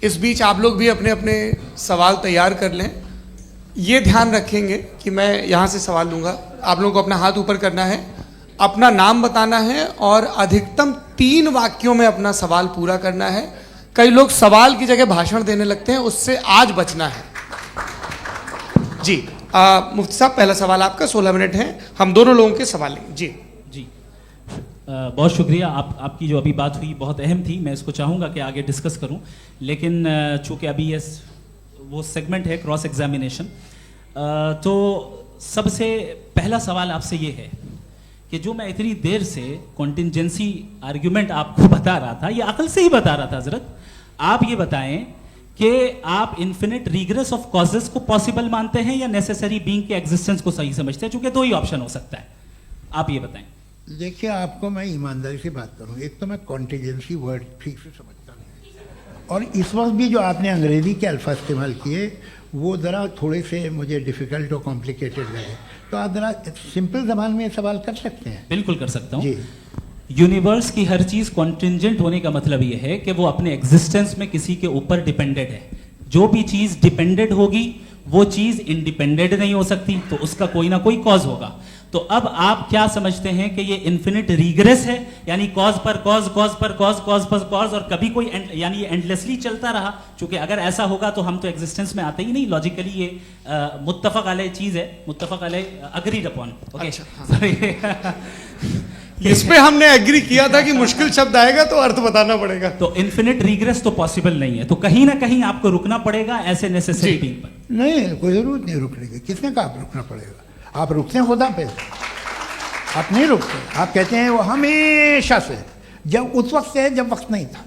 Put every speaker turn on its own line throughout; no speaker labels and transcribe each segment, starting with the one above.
इस बीच आप लोग भी अपने अपने सवाल तैयार कर लें। ये ध्यान रखेंगे कि मैं यहाँ से सवाल लूँगा, आप लोगों को अपना हाथ ऊपर करना है, अपना नाम बताना है और अधिकतम 3 वाक्यों में अपना सवाल पूरा करना है। कई लोग सवाल की जगह भाषण देने लगते हैं, उससे आज बचना है। जी मुफ्ती साहब, पहला सवाल आपका, 16 मिनट हैं, हम दोनों लोगों के सवाल लेंगे। जी
जी बहुत शुक्रिया। आपकी जो अभी बात हुई बहुत अहम थी, मैं इसको चाहूँगा कि आगे डिस्कस करूँ, लेकिन चूँकि अभी ये वो सेगमेंट है क्रॉस एग्जामिनेशन, तो सबसे पहला सवाल आपसे ये है कि जो मैं इतनी देर से कॉन्टिंजेंसी आर्ग्यूमेंट आपको बता रहा था, ये अकल से ही बता रहा था हजरत, आप ये बताएं कि आप इन्फिनिट रिग्रेस ऑफ कॉजेस को पॉसिबल मानते हैं या नेसेसरी बीइंग के एग्जिस्टेंस को सही समझते हैं, चूंकि 2 ही ऑप्शन हो सकता है, आप ये बताएं।
देखिए, आपको मैं ईमानदारी से बात करूं, एक तो मैं कॉन्टिजेंसी वर्ड ठीक से समझता नहीं, और इस वक्त भी जो आपने अंग्रेजी के अल्फाज इस्तेमाल किए वो ज़रा थोड़े से मुझे डिफ़िकल्ट और कॉम्प्लिकेटेड लगे, तो आप ज़रा सिंपल ज़बान में सवाल कर सकते हैं।
बिल्कुल कर सकता हूँ
जी।
यूनिवर्स की हर चीज कॉन्टिंजेंट होने का मतलब यह है कि वो अपने एग्जिस्टेंस में किसी के ऊपर डिपेंडेंट है। जो भी चीज डिपेंडेंट होगी वो चीज इंडिपेंडेंट नहीं हो सकती, तो उसका कोई ना कोई कॉज होगा। तो अब आप क्या समझते हैं कि ये इन्फिनिट रिग्रेस है, यानी कॉज पर कॉज, कॉज पर कॉज, कॉज पर कॉज, और कभी कोई यानी ये एंडलेसली चलता रहा? क्योंकि अगर ऐसा होगा तो हम तो एग्जिस्टेंस में आते ही नहीं, लॉजिकली ये मुत्तफक अलैह चीज है, मुत्तफक अलैह अग्रीड अपॉन।
इस पे हमने एग्री किया था कि मुश्किल शब्द आएगा तो अर्थ बताना पड़ेगा।
तो इन्फिनिट रिग्रेस तो पॉसिबल नहीं है, तो कहीं ना कहीं आपको रुकना पड़ेगा ऐसे नेसेसरी बीइंग पर।
नहीं, कोई जरूरत नहीं रुकने की। किसने कहा आप रुकना पड़ेगा? आप रुकते हैं खुदा पे, आप नहीं रुकते। आप कहते हैं वो हमेशा से, जब उस वक्त से है जब वक्त नहीं था।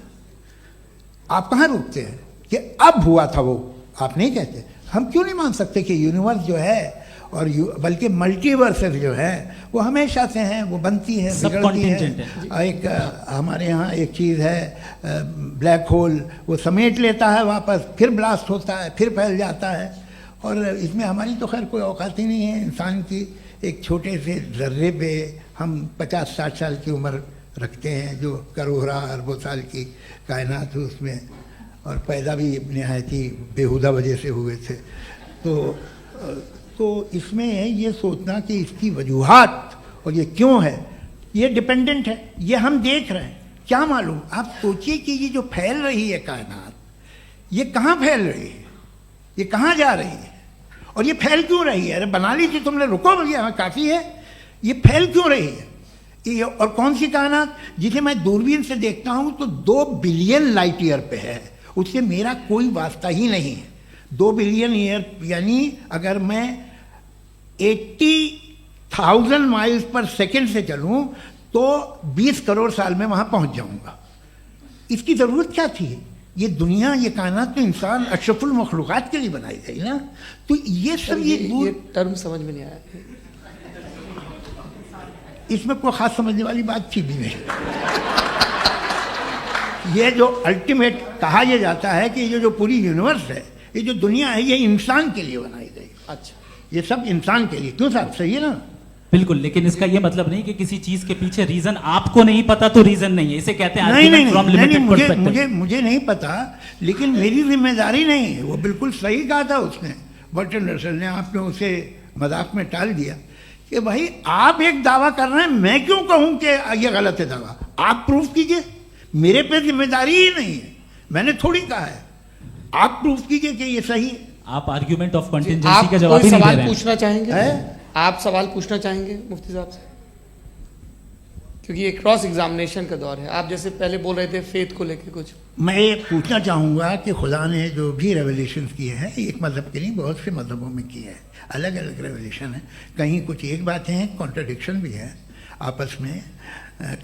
आप कहाँ रुकते हैं कि अब हुआ था वो? आप नहीं कहते। हम क्यों नहीं मान सकते कि यूनिवर्स जो है और बल्कि मल्टीवर्सेस जो है वो हमेशा से हैं, वो बनती है, बिगड़ती है। एक हमारे यहाँ एक चीज़ है ब्लैक होल, वो समेट लेता है वापस, फिर ब्लास्ट होता है, फिर फैल जाता है। और इसमें हमारी तो खैर कोई औकात ही नहीं है इंसान की। एक छोटे से ज़र्रे पे हम 50-60 साल की उम्र रखते हैं, जो करोड़ों अरबों साल की कायनात है उसमें, और पैदा भी नहायत ही बेहुदा वजह से हुए थे। तो इसमें ये सोचना कि इसकी वजूहात और ये क्यों है, ये डिपेंडेंट है, ये हम देख रहे हैं, क्या मालूम। आप सोचिए कि ये जो फैल रही है कायनात, ये कहाँ फैल रही है, ये कहाँ जा रही है, और ये फैल क्यों रही है? अरे बना ली थी तुमने, रुको भैया, हाँ काफ़ी है। ये फैल क्यों रही है? ये और कौन सी कायनात जिसे मैं दूरबीन से देखता हूँ तो 2 बिलियन लाइट ईयर पे है, उससे मेरा कोई वास्ता ही नहीं है। 2 बिलियन ईयर यानी अगर मैं 80,000 माइल्स पर सेकेंड से चलूं तो 20 करोड़ साल में वहां पहुंच जाऊंगा। इसकी ज़रूरत क्या थी? ये दुनिया, ये कायनात तो इंसान अशरफुल मखलूक़ात के लिए बनाई गई ना। तो ये सब ये
टर्म समझ में नहीं आया,
इसमें कोई ख़ास समझने वाली बात थी भी नहीं। ये जो अल्टीमेट कहा यह जाता है कि ये जो पूरी यूनिवर्स है, ये जो दुनिया है, ये इंसान के लिए बनाई गई।
अच्छा, ये
सब इंसान के लिए। क्यों साहब, सही है ना?
बिल्कुल, लेकिन इसका ये मतलब नहीं कि किसी चीज के पीछे रीजन आपको नहीं पता तो रीजन नहीं है, इसे कहते हैं
नहीं, मुझे नहीं पता, लेकिन मेरी जिम्मेदारी नहीं है। वो बिल्कुल सही कहा था उसने, बर्टन रसल ने। आपने उसे मजाक में टाल दिया कि भाई आप एक दावा कर रहे हैं, मैं क्यों कहूं कि ये गलत है दावा? आप प्रूफ कीजिए, मेरे पे जिम्मेदारी ही नहीं है, मैंने थोड़ी कहा है। आप प्रूफ कीजिए कि ये सही है।
आप आर्ग्यूमेंट ऑफ कंटिंजेंसी का जवाब ही नहीं दे रहे हैं।
पूछना चाहेंगे? आप सवाल पूछना चाहेंगे मुफ्ती साहब से? क्योंकि ये क्रॉस एग्जामिनेशन का दौर है। आप जैसे पहले बोल रहे थे फेथ को लेके कुछ,
मैं ये पूछना चाहूँगा कि खुदा ने जो भी रेवलेशन किए हैं, एक मज़हब के नहीं बहुत से मज़हबों में किए हैं, अलग अलग रेवलेशन है। कहीं कुछ एक बातें हैं, कॉन्ट्रडिक्शन भी है आपस में,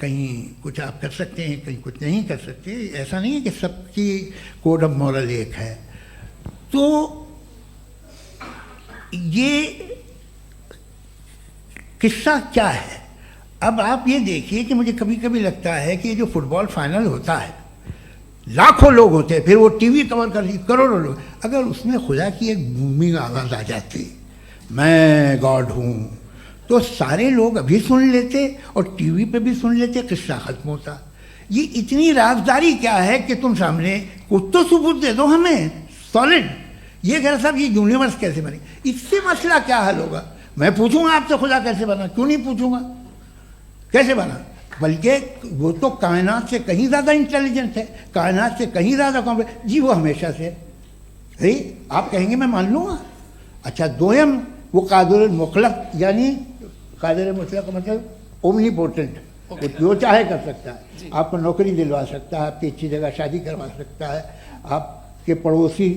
कहीं कुछ आप कर सकते हैं, कहीं कुछ नहीं कर सकते। ऐसा नहीं है कि सबकी कोड ऑफ मॉरल एक है। तो ये किस्सा क्या है? अब आप ये देखिए कि मुझे कभी कभी लगता है कि ये जो फुटबॉल फाइनल होता है, लाखों लोग होते हैं, फिर वो टीवी कवर कर रही करोड़ों लोग, अगर उसमें खुदा की एक बूमिंग आवाज़ आ जाती, मैं गॉड हूँ, तो सारे लोग अभी सुन लेते और टीवी पे भी सुन लेते, किस्सा खत्म होता। ये इतनी राजदारी क्या है कि तुम सामने कुछ तो सबूत दे दो हमें सॉलिड। ये कह रहे साहब ये यूनिवर्स कैसे बनी, इससे मसला क्या हल होगा? मैं पूछूंगा आपसे खुदा कैसे बना, क्यों नहीं पूछूंगा कैसे बना? बल्कि वो तो कायनात से कहीं ज़्यादा इंटेलिजेंट है, कायनात से कहीं ज़्यादा कॉम्प्लेक्स। जी वो हमेशा से है, आप कहेंगे मैं मान लूँगा। अच्छा दोयम वो कादिर मुतलक, यानी कादिर मुतलक का मतलब ओमनीपोटेंट, वो जो चाहे कर सकता है। आपको नौकरी दिलवा सकता है, आपकी अच्छी जगह शादी करवा सकता है, आपके पड़ोसी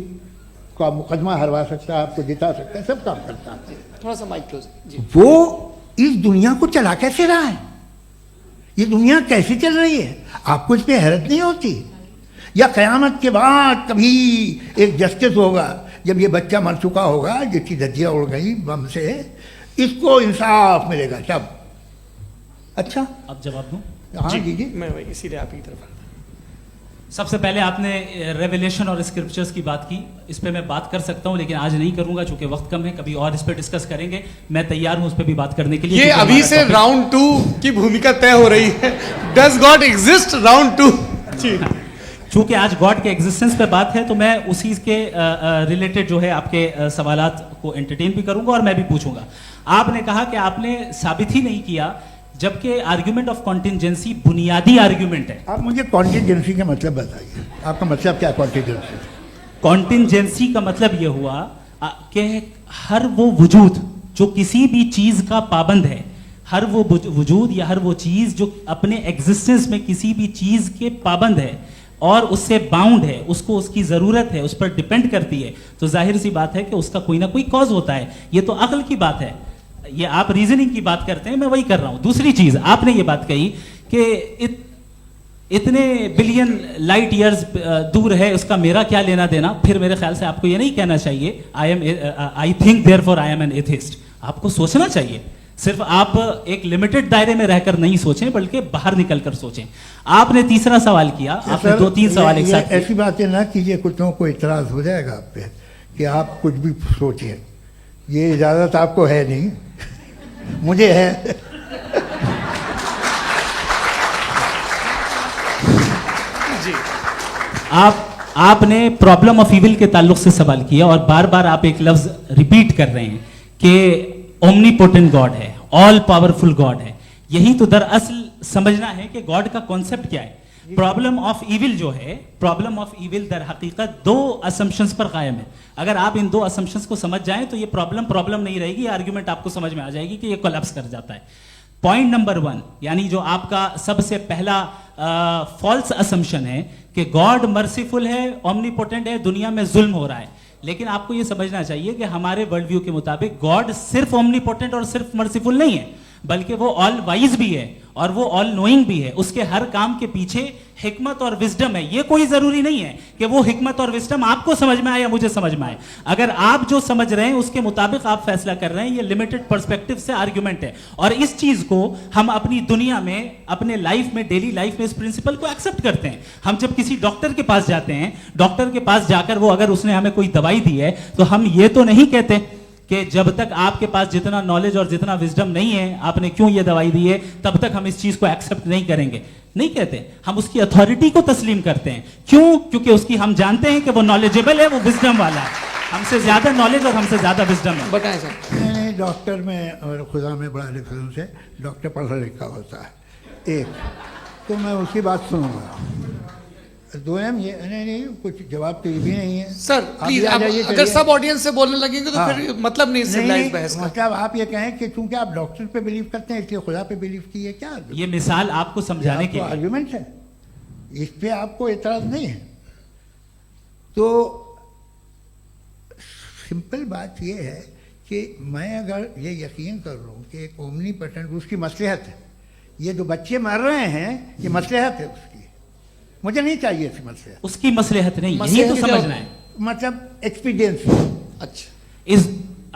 का मुकदमा हरवा सकता है, आपको जिता सकता है, सब काम करता है।
थोड़ा सा माइक क्लोज जी।
वो इस दुनिया को चला कैसे रहा है, ये दुनिया कैसे चल रही है, आपको इस पर हैरत नहीं होती? या क़यामत के बाद कभी एक जस्टिस होगा, जब ये बच्चा मर चुका होगा जिसकी धज्जियाँ उड़ गई बम से, इसको इंसाफ मिलेगा तब? अच्छा
अब जवाब दूं?
हाँ दीजिए।
मैं वही इसीलिए आप ही की तरफ आता।
सबसे पहले आपने रेवलेशन और स्क्रिप्चर्स की बात की, इस पे मैं बात कर सकता हूं लेकिन आज नहीं करूंगा चूंकि वक्त कम है, कभी और इस पे डिस्कस करेंगे। मैं तैयार हूं उस पे भी बात करने के लिए।
ये अभी से राउंड 2 की भूमिका तय हो रही है। Does God exist round 2? जी
चूंकि आज गॉड के एग्जिस्टेंस पे बात है तो मैं उसी के रिलेटेड जो है आपके सवालात को एंटरटेन भी करूंगा और मैं भी पूछूंगा। आपने कहा कि आपने साबित ही नहीं किया, जबकि आर्ग्यूमेंट ऑफ कॉन्टिजेंसी बुनियादी आर्ग्यूमेंट है।
आप मुझे कॉन्टिजेंसी का मतलब बताइए, आपका मतलब क्या कॉन्टिजेंसी?
कॉन्टिजेंसी का मतलब यह हुआ कि हर वो वजूद जो किसी भी चीज का पाबंद है, हर वो वजूद या हर वो चीज जो अपने एग्जिस्टेंस में किसी भी चीज के पाबंद है और उससे बाउंड है, उसको उसकी जरूरत है, उस पर डिपेंड करती है, तो जाहिर सी बात है कि उसका कोई ना कोई कॉज होता है। ये तो अक्ल की बात है, ये आप रीजनिंग की बात करते हैं, मैं वही कर रहा हूं। दूसरी चीज आपने ये बात कही कि इतने बिलियन लाइट ईयर्स दूर है, उसका मेरा क्या लेना देना। फिर मेरे ख्याल से आपको ये नहीं कहना चाहिए I think therefore I am an atheist. आपको सोचना चाहिए, सिर्फ आप एक लिमिटेड दायरे में रहकर नहीं सोचें बल्कि बाहर निकलकर सोचें। आपने तीसरा सवाल किया, आपने 2-3 सवाल एक साथ।
ऐसी बातें ना कीजिए, कुत्तों को इतराज हो जाएगा आप पे कि आप कुछ भी सोचिए, ये इजाजत आपको है नहीं, मुझे है।
जी
आपने प्रॉब्लम ऑफ इविल के ताल्लुक से सवाल किया और बार बार आप एक लफ्ज रिपीट कर रहे हैं कि ओमनीपोटेंट गॉड है, ऑल पावरफुल गॉड है। यही तो दरअसल समझना है कि गॉड का कॉन्सेप्ट क्या है। प्रॉब्लम ऑफ इविल जो है, प्रॉब्लम ऑफ इविल दर हकीकत 2 असम्पशंस पर कायम है। अगर आप इन 2 असम्पशंस को समझ जाएं तो ये प्रॉब्लम नहीं रहेगी, आर्ग्यूमेंट आपको समझ में आ जाएगी कि ये कोलैप्स कर जाता है। पॉइंट नंबर 1, यानी जो आपका सबसे पहला फॉल्स असम्पशन है कि गॉड मर्सीफुल है, ओमनीपोटेंट है, दुनिया में जुल्म हो रहा है। लेकिन आपको यह समझना चाहिए कि हमारे वर्ल्ड व्यू के मुताबिक गॉड सिर्फ ओमनीपोटेंट और सिर्फ मर्सीफुल नहीं है, बल्कि वो ऑल वाइज भी है और वो ऑल नोइंग भी है। उसके हर काम के पीछे हिकमत और विजडम है। ये कोई जरूरी नहीं है कि वो हिकमत और विजडम आपको समझ में आए या मुझे समझ में आए। अगर आप जो समझ रहे हैं उसके मुताबिक आप फैसला कर रहे हैं, ये लिमिटेड पर्सपेक्टिव से आर्ग्यूमेंट है। और इस चीज को हम अपनी दुनिया में, अपने लाइफ में, डेली लाइफ में इस प्रिंसिपल को एक्सेप्ट करते हैं। हम जब किसी डॉक्टर के पास जाते हैं, डॉक्टर के पास जाकर वो अगर उसने हमें कोई दवाई दी है तो हम ये तो नहीं कहते कि जब तक आपके पास जितना नॉलेज और जितना विजडम नहीं है, आपने क्यों ये दवाई दी है, तब तक हम इस चीज को एक्सेप्ट नहीं करेंगे। नहीं कहते, हम उसकी अथॉरिटी को तस्लीम करते हैं। क्यों? क्योंकि उसकी हम जानते हैं कि वो नॉलेजेबल है, वो विजडम वाला है, हमसे ज्यादा नॉलेज और हमसे ज्यादा विजडम है।
बताएं सर।
नहीं, डॉक्टर में और खुदा में बड़ा डिफरेंस है। डॉक्टर पढ़ा लिखा होता है एक, तो मैं उसकी बात सुनूंगा। दोयम ये नहीं कुछ जवाब तो ये भी नहीं है
सर। प्लीज आप अगर सब ऑडियंस से बोलने लगेंगे तो फिर मतलब नहीं सिविलाइज्ड बहस का।
मतलब आप ये कहें कि चूंकि आप डॉक्टर पे बिलीव करते हैं इसलिए खुदा पे बिलीव किए, क्या
ये मिसाल आपको समझाने के
आर्ग्यूमेंट है, इस पे आपको एतराज नहीं है। तो सिंपल बात ये है कि मैं अगर ये यकीन कर लूँ कि एक ओमनीपोटेंट, उसकी मसलहत है, ये जो बच्चे मर रहे हैं ये मसलहत है उसकी, मुझे नहीं चाहिए इसकी मसलहत।
उसकी मसलहत नहीं, यही तो समझना है,
मतलब एक्सपीरियंस।
अच्छा,
इस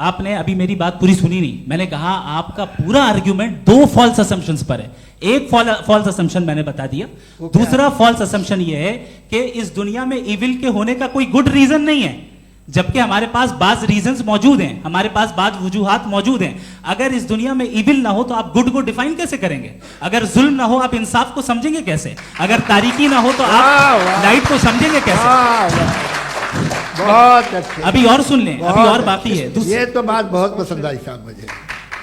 आपने अभी मेरी बात पूरी सुनी नहीं। मैंने कहा आपका पूरा आर्ग्यूमेंट 2 फॉल्स असम्पशंस पर है। एक फॉल्स असम्पशन मैंने बता दिया, दूसरा फॉल्स असम्पशन ये है कि इस दुनिया में इविल के होने का कोई गुड रीजन नहीं है। जबकि हमारे पास बाज रीजंस मौजूद हैं, हमारे पास बाज वजूहात मौजूद हैं। अगर इस दुनिया में इविल ना हो तो आप गुड को डिफाइन कैसे करेंगे? अगर जुल्म ना हो आप इंसाफ को समझेंगे कैसे? अगर तारीकी ना हो तो आप लाइट को समझेंगे कैसे?
बहुत अच्छे।
अभी और सुन लें, अभी और बाकी है।
ये तो बात बहुत पसंद आई साहब मुझे,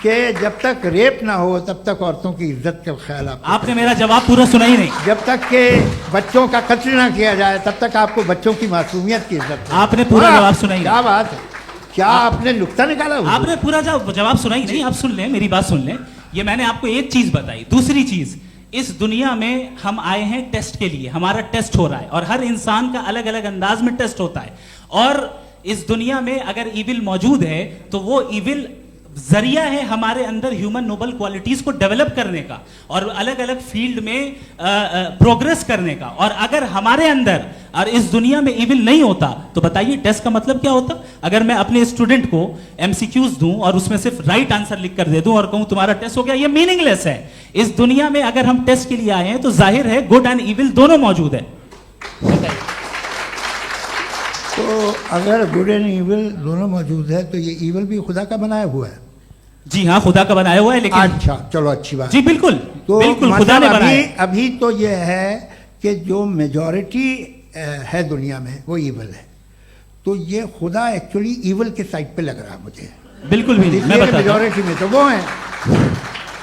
कि जब तक रेप ना हो तब तक औरतों की इज्जत का ख्याल
आपने मेरा जवाब पूरा सुना ही नहीं।
जब तक के बच्चों का कत्ल ना किया जाए तब तक आपको बच्चों की मासूमियत की इज्जत है।
आपने पूरा जवाब सुना ही नहीं।
क्या बात है, क्या आपने नुक्ता निकाला?
आपने पूरा जवाब सुना ही नहीं। आप सुन लें, मेरी बात सुन लें। ये मैंने आपको एक चीज बताई। दूसरी चीज, इस दुनिया में हम आए हैं टेस्ट के लिए, हमारा टेस्ट हो रहा है और हर इंसान का अलग अलग अंदाज में टेस्ट होता है। और इस दुनिया में अगर इविल मौजूद है तो वो इविल जरिया है हमारे अंदर ह्यूमन नोबल क्वालिटीज को डेवलप करने का और अलग अलग फील्ड में प्रोग्रेस करने का। और अगर हमारे अंदर और इस दुनिया में इविल नहीं होता तो बताइए टेस्ट का मतलब क्या होता? अगर मैं अपने स्टूडेंट को एमसीक्यूज दूं और उसमें सिर्फ राइट आंसर लिख कर दे दूं और कहूं तुम्हारा टेस्ट हो गया, ये मीनिंगलेस है। इस दुनिया में अगर हम टेस्ट के लिए आए हैं तो जाहिर है गुड एंड इविल दोनों मौजूद है।
तो अगर गुड एंड इविल दोनों मौजूद है तो ये इविल भी खुदा का बनाया हुआ है?
जी हाँ, खुदा का बनाया हुआ है। लेकिन
अच्छा, चलो अच्छी बात।
जी बिल्कुल,
तो
बिल्कुल खुदा ने बनाया।
अभी तो ये है कि जो मेजॉरिटी है दुनिया में वो इविल है, तो ये खुदा एक्चुअली इविल के साइड पे लग रहा है मुझे।
बिल्कुल भी नहीं, मैं बताता हूं।
मेजॉरिटी में तो वो है।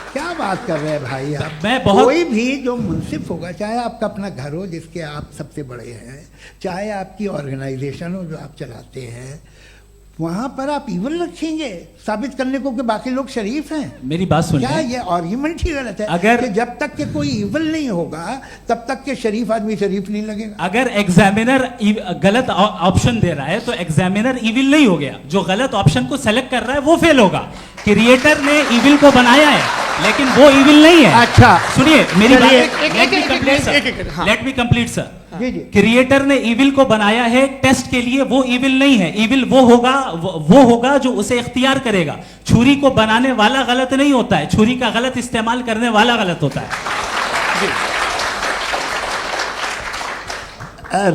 क्या बात कर रहे हैं भाई आप?
मैं बहुत
कोई भी जो मुंसिफ होगा, चाहे आपका अपना घर हो जिसके आप सबसे बड़े हैं, चाहे आपकी ऑर्गेनाइजेशन हो जो आप चलाते हैं, वहां पर आप इविल रखेंगे साबित करने को कि बाकी लोग शरीफ हैं?
मेरी बात सुनिए।
क्या ये आर्ग्यूमेंट ही गलत है?
अगर
कि जब तक के कोई इविल नहीं होगा तब तक के शरीफ आदमी शरीफ नहीं लगेगा।
अगर एग्जामिनर गलत ऑप्शन दे रहा है तो एग्जामिनर इविल नहीं हो गया। जो गलत ऑप्शन को सेलेक्ट कर रहा है वो फेल होगा। क्रिएटर ने इविल को बनाया है लेकिन वो इविल नहीं है।
अच्छा
सुनिए मेरी बात,
हाँ।
Let me complete sir.
जी जी।
क्रिएटर ने इविल को बनाया है टेस्ट के लिए, वो इविल नहीं है। इविल वो होगा जो उसे इख्तियार करेगा। छुरी को बनाने वाला गलत नहीं होता है, छुरी का गलत इस्तेमाल करने वाला गलत होता है।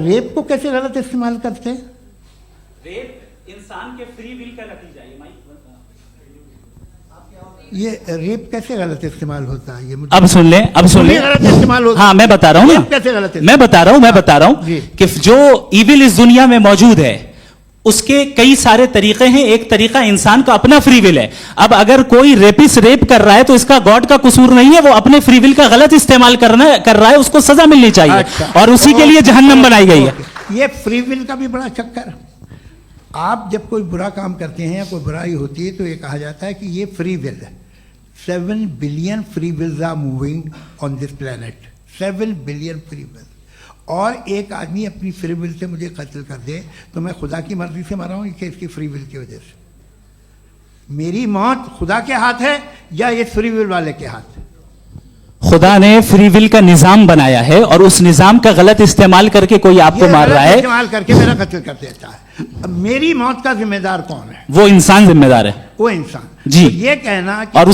रेप को कैसे गलत इस्तेमाल करते हैं?
रेप इंसान के फ्री विल का नतीजा है।
ये रेप कैसे गलत इस्तेमाल होता है? ये मुझे
अब सुन लें, अब सुन लें।
गलत इस्तेमाल होता है।
हाँ मैं बता रहा हूँ ना,
कैसे गलत?
मैं बता रहा हूँ
जी।
कि जो इविल इस दुनिया में मौजूद है उसके कई सारे तरीके हैं। एक तरीका इंसान का अपना फ्री विल है। अब अगर कोई रेपिस्ट रेप कर रहा है तो इसका गॉड का कसूर नहीं है, वो अपने फ्री विल का गलत इस्तेमाल कर रहा है, उसको सजा मिलनी चाहिए।
अच्छा।
और उसी के लिए जहन्नम बनाई गई है।
ये फ्री विल का भी बड़ा चक्कर। आप जब कोई बुरा काम करते हैं या कोई बुराई होती है तो ये कहा जाता है कि ये फ्री विल है। 7 billion free wills are moving on this planet. 7 billion free will. और एक आदमी अपनी फ्री विल से मुझे कत्ल कर दे तो मैं खुदा की मर्जी से मरा हूं कि इसकी फ्री विल की वजह से? मेरी मौत खुदा के हाथ है या ये फ्री विल वाले के हाथ है?
खुदा ने फ्री विल का निजाम बनाया है और उस निजाम का गलत इस्तेमाल करके कोई आपको मार रहा है,
इस्तेमाल करके मेरा कत्ल कर देता है। अब मेरी मौत का जिम्मेदार कौन है?
वो इंसान जिम्मेदार है।
वो इंसान।
जी।
तो ये कहना कि
और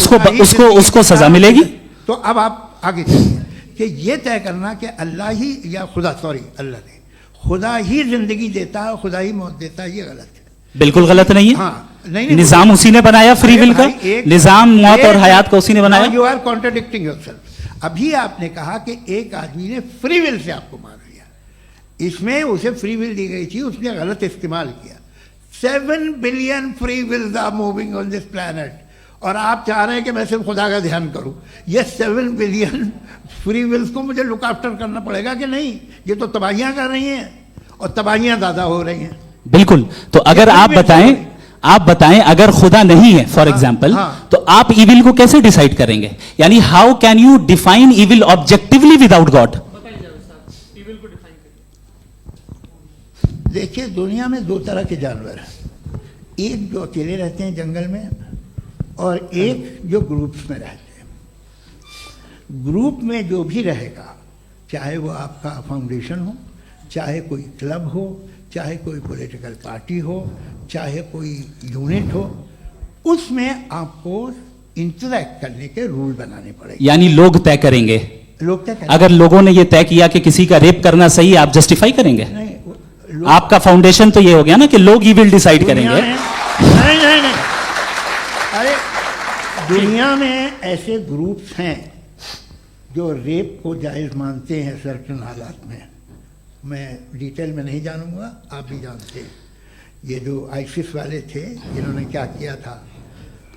उसको सजा मिलेगी।
तो अब आप आगे चलिए कि ये तय करना कि अल्लाह ही या अल्लाह ने खुदा ही जिंदगी देता है, खुदा ही मौत देता है, ये गलत है।
बिल्कुल गलत नहीं है।
हाँ, नहीं,
निजाम उसी ने बनाया फ्री विल का। निजाम मौत और हयात का उसी ने बनाया।
You are contradicting yourself. अभी आपने कहा कि एक आदमी ने फ्री विल से आपको मार दिया, इसमें उसे फ्री विल दी गई थी, उसने गलत इस्तेमाल किया। 7 billion free wills are moving on this planet और आप चाह रहे हैं कि मैं सिर्फ खुदा का ध्यान करूं। ये 7 बिलियन फ्री विल्स को मुझे लुक आफ्टर करना पड़ेगा कि नहीं? ये तो तबाहियां कर रही हैं और तबाहियां ज़्यादा हो रही हैं।
बिल्कुल। तो अगर आप बताएं अगर खुदा नहीं है फॉर एग्जाम्पल,
हाँ।
तो आप इविल को कैसे डिसाइड करेंगे? यानी how can you define evil objectively without God?
देखिए दुनिया में 2 तरह के जानवर हैं। एक जो अकेले रहते हैं जंगल में और एक जो ग्रुप्स में रहते हैं। ग्रुप में जो भी रहेगा, चाहे वो आपका फाउंडेशन हो, चाहे कोई क्लब हो, चाहे कोई पॉलिटिकल पार्टी हो, चाहे कोई यूनिट हो, उसमें आपको इंटरैक्ट करने के रूल बनाने पड़ेंगे।
यानी लोग तय करेंगे।
लोग तय करेंगे।
अगर लोगों ने यह तय किया कि किसी का रेप करना सही है, आप जस्टिफाई करेंगे?
नहीं,
आपका फाउंडेशन तो ये हो गया ना कि लोग इविल डिसाइड
दुनिया
करेंगे।
में- नहीं, अरे दुनिया में ऐसे ग्रुप्स हैं जो रेप को जायज़ मानते हैं सर्टन हालात में। मैं डिटेल में नहीं जानूंगा, आप भी जानते हैं। ये जो आईसिस वाले थे इन्होंने क्या किया था,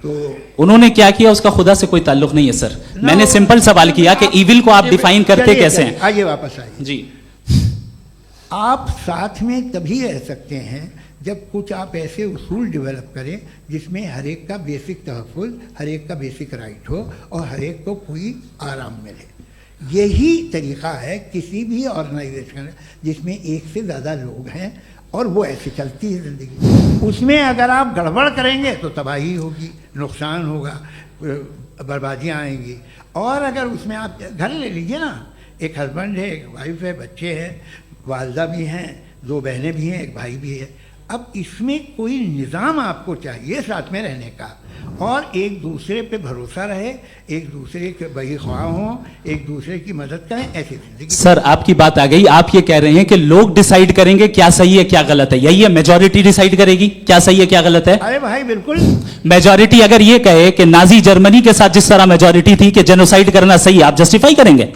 तो
उन्होंने क्या किया उसका खुदा से कोई ताल्लुक नहीं है सर। मैंने सिंपल सवाल किया कि इविल को आप डिफाइन करते
चलिए,
कैसे
चलिए,
हैं?
आइए वापस आइए।
जी,
आप साथ में तभी रह सकते हैं जब कुछ आप ऐसे उसूल डेवलप करें जिसमें हर एक का बेसिक तहफ़्फ़ुज़, हर एक का बेसिक राइट हो और हर एक को कोई आराम मिले। यही तरीक़ा है किसी भी ऑर्गेनाइजेशन जिसमें एक से ज़्यादा लोग हैं और वो ऐसे चलती है ज़िंदगी। उसमें अगर आप गड़बड़ करेंगे तो तबाही होगी, नुकसान होगा, बर्बादियाँ आएंगी। और अगर उसमें आप घर ले लीजिए ना, एक हस्बैंड है, एक वाइफ है, बच्चे हैं, वालदा भी हैं, 2 बहनें भी हैं, एक भाई भी है। अब इसमें कोई निज़ाम आपको चाहिए साथ में रहने का, और एक दूसरे पे भरोसा रहे, एक दूसरे के बहीख्वाह हों, एक दूसरे की मदद करें, ऐसी जिंदगी।
सर आपकी बात आ गई। आप ये कह रहे हैं कि लोग डिसाइड करेंगे क्या सही है क्या गलत है, यही है? मेजॉरिटी डिसाइड करेगी क्या सही है क्या गलत है?
अरे भाई बिल्कुल।
मेजॉरिटी अगर ये कहे कि नाजी जर्मनी के साथ जिस तरह मेजॉरिटी थी कि जेनोसाइड करना सही है, आप जस्टिफाई करेंगे?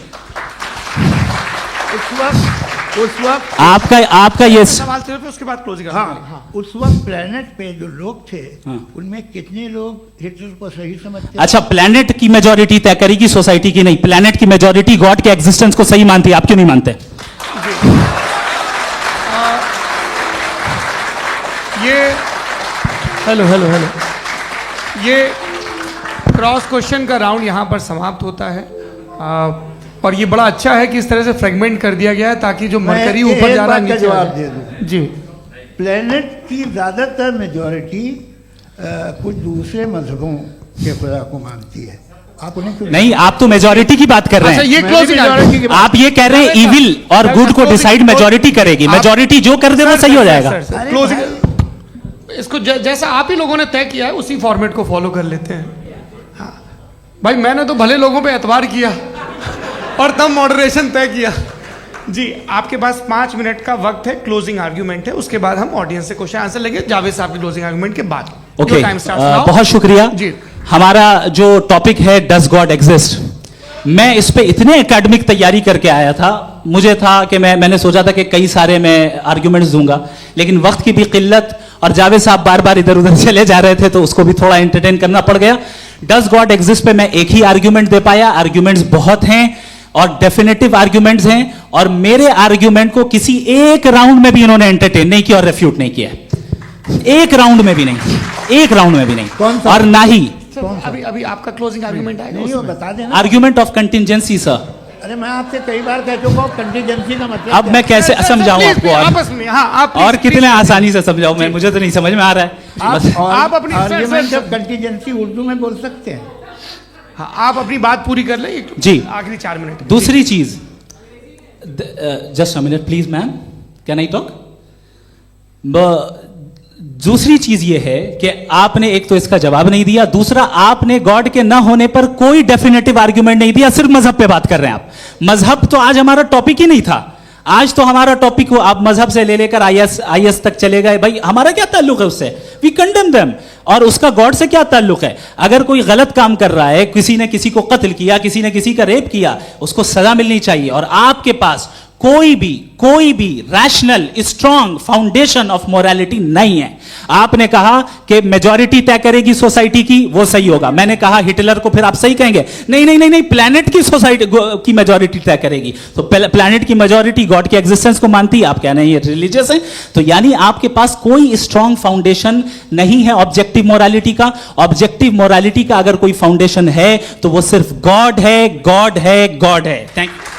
उस वक्त
आपका ये
सवाल सिर्फ उसके बाद क्लोजिंग।
हाँ, उस वक्त प्लेनेट पे जो लोग थे,
हाँ।
उनमें कितने लोग हिटलर को सही समझते?
अच्छा, प्लेनेट की मेजॉरिटी तय करेगी सोसाइटी की नहीं। प्लेनेट की मेजॉरिटी गॉड के एग्जिस्टेंस को सही मानती है, आप क्यों नहीं मानते?
ये हेलो ये क्रॉस क्वेश्चन का राउंड यहाँ पर समाप्त होता है। और ये बड़ा अच्छा है कि इस तरह से फ्रेगमेंट कर दिया गया है ताकि जो मरकरी
मैं
ऊपर
एक
जा रहा है
बात का
नीचे आ
जवाब
जाए।
दे दूं।
जी,
प्लेनेट की ज़्यादातर मेजॉरिटी कुछ दूसरे मजहबों के खुदा को मानती है। आप उन्हें क्यों
नहीं, आप तो मेजॉरिटी की बात कर रहे
अच्छा
हैं।
ये
मैंने
क्लोजिंग
majority की बात-
आप ये कह रहे हैं इविल और गुड को डिसाइड मेजॉरिटी करेगी। मेजॉरिटी जो कर दे वो सही हो जाएगा।
अरे
क्लोजिंग इसको जैसा आप ही लोगों ने तय किया है उसी फॉर्मेट को फॉलो कर लेते हैं। हाँ भाई, मैंने तो भले लोगों पे एतबार किया और तब मॉडरेशन तय किया। जी, आपके पास 5 मिनट का वक्त है, क्लोजिंग आर्ग्यूमेंट है, उसके बाद हम ऑडियंस से क्वेश्चन आंसर लेंगे जावेद साहब के क्लोजिंग आर्ग्यूमेंट के बाद।
Okay,
time start.
बहुत शुक्रिया
जी।
हमारा जो टॉपिक है डज गॉड एग्जिस्ट, मैं इस पे इतने एकेडमिक तैयारी करके आया था। मुझे था कि मैंने सोचा था कि कई सारे मैं आर्ग्यूमेंट्स दूंगा, लेकिन वक्त की भी किल्लत और जावेद साहब बार बार इधर उधर चले जा रहे थे तो उसको भी थोड़ा एंटरटेन करना पड़ गया। डज गॉड एग्जिस्ट पे मैं एक ही आर्ग्यूमेंट दे पाया। आर्ग्यूमेंट्स बहुत हैं और डेफिनेटिव आर्ग्यूमेंट्स हैं, और मेरे आर्ग्यूमेंट को किसी एक राउंड में भी इन्होंने एंटरटेन नहीं किया और रेफ्यूट नहीं किया। एक राउंड में भी नहीं, एक राउंड में भी नहीं।
कौन सा?
और ना ही
अभी आपका क्लोजिंग आर्ग्यूमेंट आएगा
नहीं, वो
उसमें।
बता देना।
Argument of contingency sir.
अरे मैं आपसे कई बार कह चुका हूँ कंटीजेंसी का मतलब
अब
क्या
मैं कैसे
सर,
समझाऊं
please,
आपको?
आपस में हाँ, आप
और
please,
कितने
please,
आसानी से समझाऊं मैं? मुझे तो नहीं समझ में आ रहा है। बस-
आप अपनी- sir,
argument
sir,
of contingency Urdu में बोल सकते हैं।
हाँ, आप अपनी बात पूरी कर लें।
जी।
आखिरी 4 मिनट।
दूसरी चीज, just a minute please ma'am, can I talk? दूसरी चीज ये है कि आपने एक तो इसका जवाब नहीं दिया, दूसरा आपने गॉड के ना होने पर कोई डेफिनेटिव आर्ग्यूमेंट नहीं दिया, सिर्फ मजहब पे बात कर रहे हैं आप। मजहब तो आज हमारा टॉपिक ही नहीं था। आज तो हमारा टॉपिक हो, आप मजहब से ले लेकर आईएस तक चले गए। भाई हमारा क्या ताल्लुक है उससे? We condemn them. और उसका गॉड से क्या ताल्लुक है? अगर कोई गलत काम कर रहा है, किसी ने किसी को कत्ल किया, किसी ने किसी का रेप किया, उसको सजा मिलनी चाहिए। और आपके पास कोई भी rational strong foundation of morality नहीं है। आपने कहा कि मेजॉरिटी तय करेगी सोसाइटी की, वो सही होगा। मैंने कहा हिटलर को फिर आप सही कहेंगे? नहीं, प्लैनेट की सोसाइटी की मेजॉरिटी तय करेगी। तो प्लैनेट की मेजॉरिटी गॉड के एग्जिस्टेंस को मानती है, आप कह रहे हैं ये रिलीजियस है। तो यानी आपके पास कोई स्ट्रॉन्ग फाउंडेशन नहीं है ऑब्जेक्टिव मोरालिटी का। ऑब्जेक्टिव मोरालिटी का अगर कोई फाउंडेशन है तो वो सिर्फ गॉड है, गॉड है, गॉड है। Thank you.